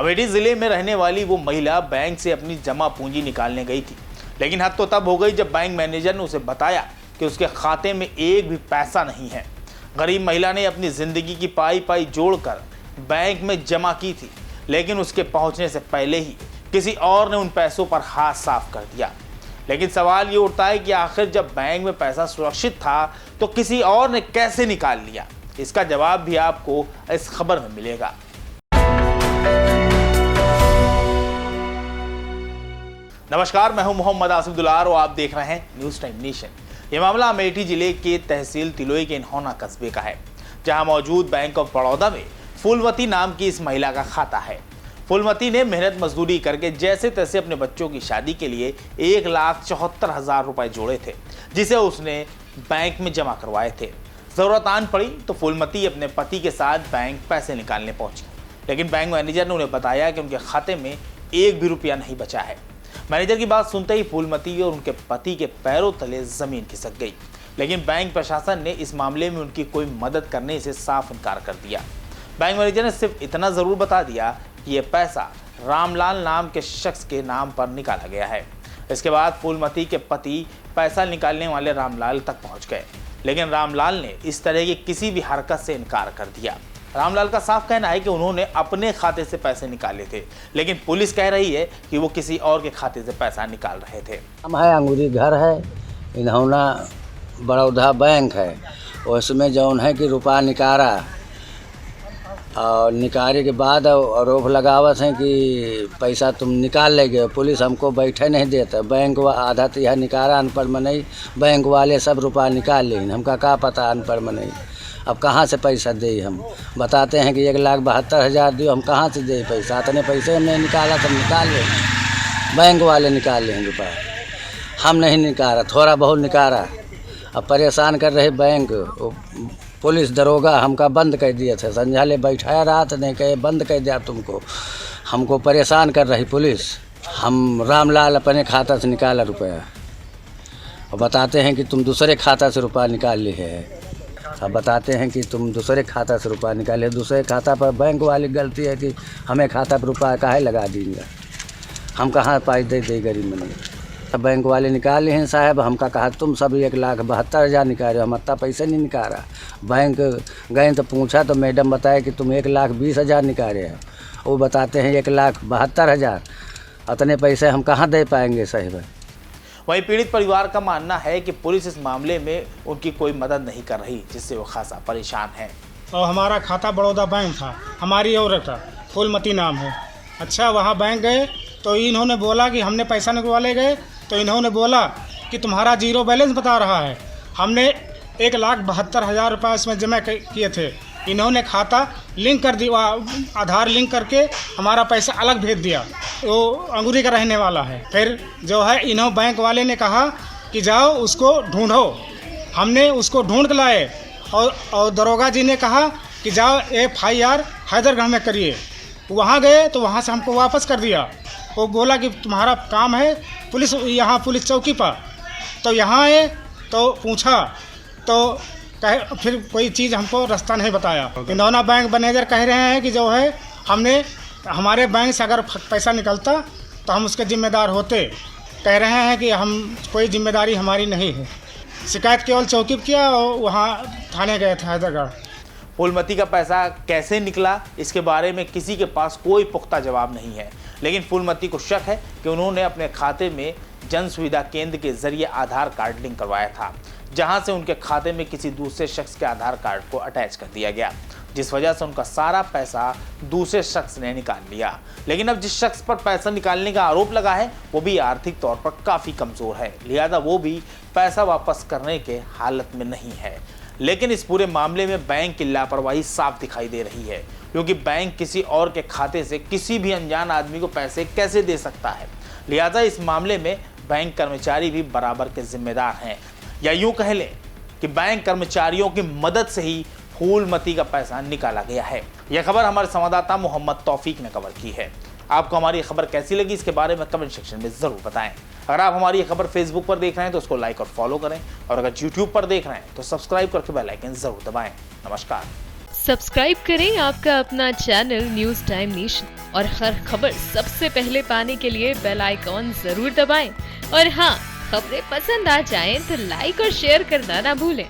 अमेठी जिले में रहने वाली वो महिला बैंक से अपनी जमा पूंजी निकालने गई थी, लेकिन हद तो तब हो गई जब बैंक मैनेजर ने उसे बताया कि उसके खाते में एक भी पैसा नहीं है। गरीब महिला ने अपनी जिंदगी की पाई पाई जोड़कर बैंक में जमा की थी, लेकिन उसके पहुंचने से पहले ही किसी और ने उन पैसों पर हाथ साफ कर दिया। लेकिन सवाल ये उठता है कि आखिर जब बैंक में पैसा सुरक्षित था तो किसी और ने कैसे निकाल लिया? इसका जवाब भी आपको इस खबर में मिलेगा। नमस्कार, मैं हूं मोहम्मद आसिफ दुलार और आप देख रहे हैं न्यूज टाइम नेशन। ये मामला अमेठी जिले के तहसील तिलोई के इन्होना कस्बे का है, जहां मौजूद बैंक ऑफ बड़ौदा में फूलमती नाम की इस महिला का खाता है। फूलमती ने मेहनत मजदूरी करके जैसे तैसे अपने बच्चों की शादी के लिए 1,74,000 रुपए जोड़े थे, जिसे उसने बैंक में जमा करवाए थे। जरूरत आन पड़ी तो फूलमती अपने पति के साथ बैंक पैसे निकालने पहुंची, लेकिन बैंक मैनेजर ने उन्हें बताया कि उनके खाते में एक भी रुपया नहीं बचा है। मैनेजर की बात सुनते ही फूलमती और उनके पति के पैरों तले जमीन खिसक गई, लेकिन बैंक प्रशासन ने इस मामले में उनकी कोई मदद करने से साफ इनकार कर दिया। बैंक मैनेजर ने सिर्फ इतना जरूर बता दिया कि यह पैसा रामलाल नाम के शख्स के नाम पर निकाला गया है। इसके बाद फूलमती के पति पैसा निकालने वाले रामलाल तक पहुंच गए, लेकिन रामलाल ने इस तरह की किसी भी हरकत से इनकार कर दिया। रामलाल का साफ कहना है कि उन्होंने अपने खाते से पैसे निकाले थे, लेकिन पुलिस कह रही है कि वो किसी और के खाते से पैसा निकाल रहे थे। हम है अंगूरी घर है, इन्होंना बड़ौदा बैंक है, उसमें जौन है कि रुपया निकारा और निकाले के बाद आरोप लगावत हैं कि पैसा तुम निकाल ले गए। पुलिस हमको बैठे नहीं देता, बैंक आधा तो यह निकारा अनपढ़ में नहीं, बैंक वाले सब रुपया निकाल लें, हमका क्या पता अनपढ़ में नहीं। अब कहाँ से पैसा दे? हम बताते हैं कि 1,72,000 दियो, हम कहाँ से दे पैसा? इतने पैसे हमने निकाला तो निकाल ले, बैंक वाले निकाल लें रुपया, हम नहीं निकाला, थोड़ा बहुत निकाला। अब परेशान कर रहे बैंक, पुलिस दरोगा हमका बंद कर दिए थे, संझाले बैठाया रात नहीं कहे बंद कर दिया तुमको, हमको परेशान कर रही पुलिस। हम रामलाल अपने खाता से निकाला रुपया और बताते हैं कि तुम दूसरे खाता से रुपया निकाल लिए है। अब बताते हैं कि तुम दूसरे खाता से रुपया निकाले, दूसरे खाता पर बैंक वाली गलती है कि हमें खाता पर रुपया काहे लगा देंगे, हम कहाँ पाई दे गरीब में नहीं। बैंक वाले निकाले हैं साहब, हमका कहा तुम सब 1,72,000 निकाले, हम इतना पैसे नहीं निकाला। बैंक गए तो पूछा तो मैडम बताया कि तुम 1,20,000 निकाले हैं, वो बताते हैं 1,72,000। इतने पैसे हम कहाँ दे पाएंगे साहब। वहीं पीड़ित परिवार का मानना है कि पुलिस इस मामले में उनकी कोई मदद नहीं कर रही, जिससे वो खासा परेशान है। और हमारा खाता बड़ौदा बैंक था, हमारी औरत था, फूलमती नाम है। अच्छा, वहाँ बैंक गए तो इन्होंने बोला कि हमने पैसा निकलवाने गए तो इन्होंने बोला कि तुम्हारा जीरो बैलेंस बता रहा है। हमने 1,72,000 रुपये इसमें जमा किए थे। इन्होंने खाता लिंक कर दिया, आधार लिंक करके हमारा पैसा अलग भेज दिया। वो अंगूरी का रहने वाला है। फिर जो है इन्हों बैंक वाले ने कहा कि जाओ उसको ढूंढो। हमने उसको ढूंढ के लाए और दरोगा जी ने कहा कि जाओ FIR हैदरगढ़ में करिए। वहाँ गए तो वहाँ से हमको वापस कर दिया। वो बोला कि तुम्हारा काम है पुलिस, यहाँ पुलिस चौकी पर। तो यहाँ आए तो पूछा तो फिर कोई चीज़ हमको रास्ता नहीं बताया। इन्होंने बैंक मैनेजर कह रहे हैं कि जो है हमने हमारे बैंक से अगर पैसा निकलता तो हम उसके जिम्मेदार होते। कह रहे हैं कि हम कोई जिम्मेदारी हमारी नहीं है। शिकायत केवल चौकी पर किया और वहाँ थाने गए थे हैदरगढ़। फूलमती का पैसा कैसे निकला, इसके बारे में किसी के पास कोई पुख्ता जवाब नहीं है, लेकिन फूलमती को शक है कि उन्होंने अपने खाते में जन सुविधा केंद्र के जरिए आधार कार्ड लिंक करवाया था, जहां से उनके खाते में किसी दूसरे शख्स के आधार कार्ड को अटैच कर दिया गया, जिस वजह से उनका सारा पैसा दूसरे शख्स ने निकाल लिया। लेकिन अब जिस शख्स पर पैसा निकालने का आरोप लगा है वो भी आर्थिक तौर पर काफ़ी कमज़ोर है, लिहाजा वो भी पैसा वापस करने के हालत में नहीं है। लेकिन इस पूरे मामले में बैंक की लापरवाही साफ दिखाई दे रही है, क्योंकि बैंक किसी और के खाते से किसी भी अनजान आदमी को पैसे कैसे दे सकता है। लिहाजा इस मामले में बैंक कर्मचारी भी बराबर के जिम्मेदार हैं, या यूं कह लें कि बैंक कर्मचारियों की मदद से ही फूलमती का पैसा निकाला गया है। यह खबर हमारे संवाददाता मोहम्मद तौफीक ने कवर की है। आपको हमारी खबर कैसी लगी, इसके बारे में कमेंट सेक्शन में ज़रूर बताएं। अगर आप हमारी ये खबर फेसबुक पर देख रहे हैं तो उसको लाइक और फॉलो करें, और अगर यूट्यूब पर देख रहे हैं तो सब्सक्राइब करके बेल आइकन ज़रूर दबाएं। नमस्कार। सब्सक्राइब करें आपका अपना चैनल न्यूज टाइम नेशन और हर खबर सबसे पहले पाने के लिए बेल आइकॉन जरूर दबाएं। और हाँ, खबरें पसंद आ जाएं तो लाइक और शेयर करना ना भूलें।